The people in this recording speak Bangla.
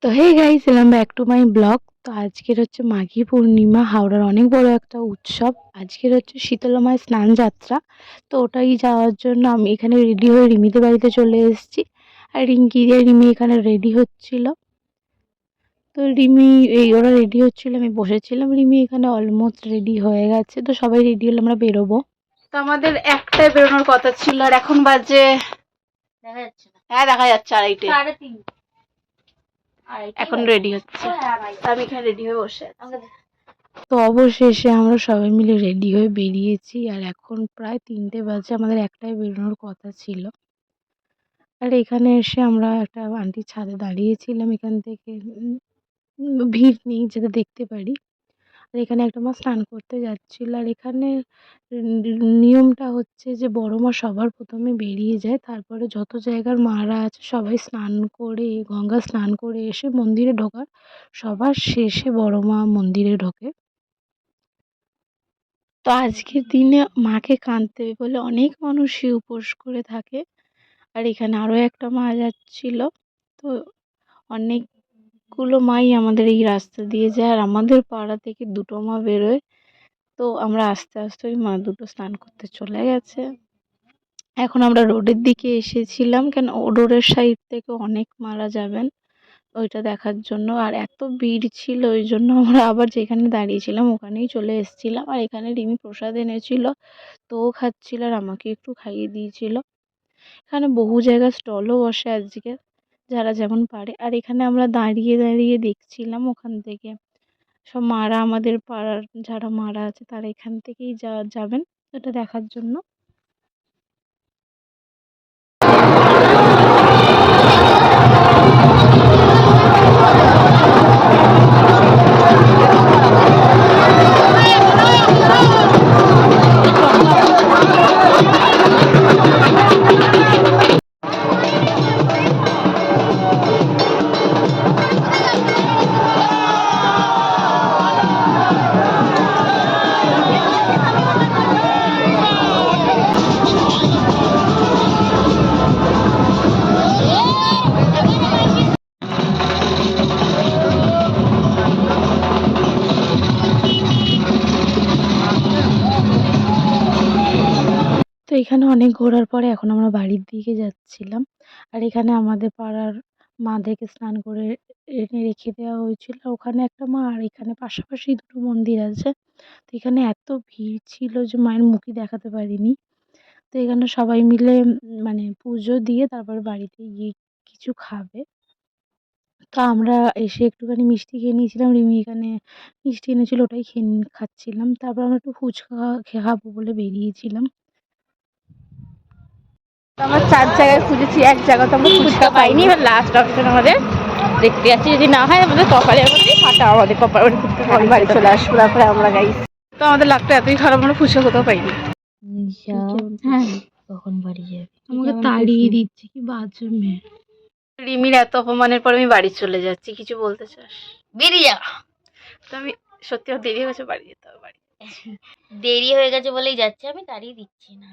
তো হে গাইস, এলাম ব্যাক টু মাই ব্লগ। তো আজকের হচ্ছে মাঘী পূর্ণিমা, হাওড়ার অনেক বড় একটা উৎসব। আজকের হচ্ছে শীতলমায় স্নান যাত্রা। তো ওটাই যাওয়ার জন্য আমি এখানে রেডি হয়ে রিমিদের বাড়িতে চলে এসেছি। আর রিঙ্কি দিয়ে রিমি এখানে রেডি হচ্ছিল। তো রিমি ওরা রেডি হচ্ছিল, আমি বসেছিলাম। রিমি এখানে অলমোস্ট রেডি হয়ে গেছে। তো সবাই রেডি হলে আমরা বেরোবো। তো আমাদের একটাই বেরোনোর কথা ছিল, আর এখন বাজে দেখা যাচ্ছে না। হ্যাঁ দেখা যাচ্ছে, 2:30। এখন রেডি হচ্ছে, আমি এখানে রেডি হয়ে বসে আছি। তো অবশেষে আমরা সবাই মিলে রেডি হয়ে বেরিয়েছি, আর এখন প্রায় 3টে বাজে। আমাদের একটাই বেরোনোর কথা ছিল। আর এখানে এসে আমরা একটা আন্টির ছাদে দাঁড়িয়েছিলাম। এখান থেকে ভিড় নেই, যাতে দেখতে পারি। আর এখানে একটা মা স্নান করতে যাচ্ছিল। আর এখানে নিয়মটা হচ্ছে যে বড় মা সবার প্রথমে বেরিয়ে যায়, তারপরে যত জায়গার মারা আছে সবাই স্নান করে, গঙ্গা স্নান করে এসে মন্দিরে ঢোকার সবার শেষে বড় মা মন্দিরে ঢোকে। তো আজকের দিনে মাকে কাঁদতে বলে অনেক মানুষই উপোস করে থাকে। আর এখানে আরো একটা মা যাচ্ছিল। তো অনেকগুলো মাই আমাদের এই রাস্তা দিয়ে যায়, আর আমাদের পাড়া থেকে 2টো মা বেরোয়। তো আমরা আস্তে আস্তে ওই মা দুটো স্নান করতে চলে গেছে। এখন আমরা রোডের দিকে এসেছিলাম, কেন রোডের সাইড থেকে অনেক মারা যাবেন ওইটা দেখার জন্য। আর এত ভিড় ছিল, ওই জন্য আমরা আবার যেখানে দাঁড়িয়েছিলাম ওখানেই চলে এসেছিলাম। আর এখানে রিমি প্রসাদ এনেছিল, তো ও খাচ্ছিল আর আমাকে একটু খাইয়ে দিয়েছিল। এখানে বহু জায়গায় স্টলও বসে আজকে, যারা যেমন পারে। আর এখানে আমরা দাঁড়িয়ে দাঁড়িয়ে দেখছিলাম ওখান থেকে সব মারা, আমাদের পাড়ার যারা মারা আছে তারা এখান থেকেই যাবেন এটা দেখার জন্য। তো এখানে অনেক ঘোরার পরে এখন আমরা বাড়ির দিকে যাচ্ছিলাম। আর এখানে আমাদের পাড়ার মাদেরকে স্নান করে এনে রেখে দেওয়া হয়েছিল ওখানে একটা মা, আর এখানে পাশাপাশি 2টো মন্দির আছে। তো এখানে এত ভিড় ছিল যে মায়ের মুখই দেখাতে পারিনি। তো এখানে সবাই মিলে মানে পুজো দিয়ে তারপরে বাড়িতে গিয়ে কিছু খাবে। তো আমরা এসে একটুখানি মিষ্টি খেয়ে নিয়েছিলাম। রিমি এখানে মিষ্টি এনেছিল, ওটাই খাচ্ছিলাম। তারপর আমরা একটু ফুচকা খাবো বলে বেরিয়েছিলাম। আমরা 4 জায়গায় খুঁজেছি, এক জায়গা তো আমরা ফুচকা পাইনি। এবার লাস্ট অপশন আমাদের দেখতে যাচ্ছি, যদি না হয় আমাদের কপালের মধ্যেই ফাটা, আমাদের কপালের মধ্যে বাড়ি চলে আসবো। তারপরে আমরা গাইস, তো আমাদের লাগতো এতই খারাপ, আমরা ফুচকা কোথাও পাইনি। হ্যাঁ কখন বাড়ি যাবে? আমাকে তাড়িয়ে দিচ্ছে, কি বাজে মেয়ে। রিমির এত অপমানের পর আমি বাড়ি চলে যাচ্ছি, কিছু বলতে চাস? বেরিয়ে যা। তো আমি সত্যি দেরি হয়ে গেছে, বাড়ি যেতে হবে। বাড়ি দেরি হয়ে গেছে বলেই যাচ্ছে, আমি তাড়িয়ে দিচ্ছি না।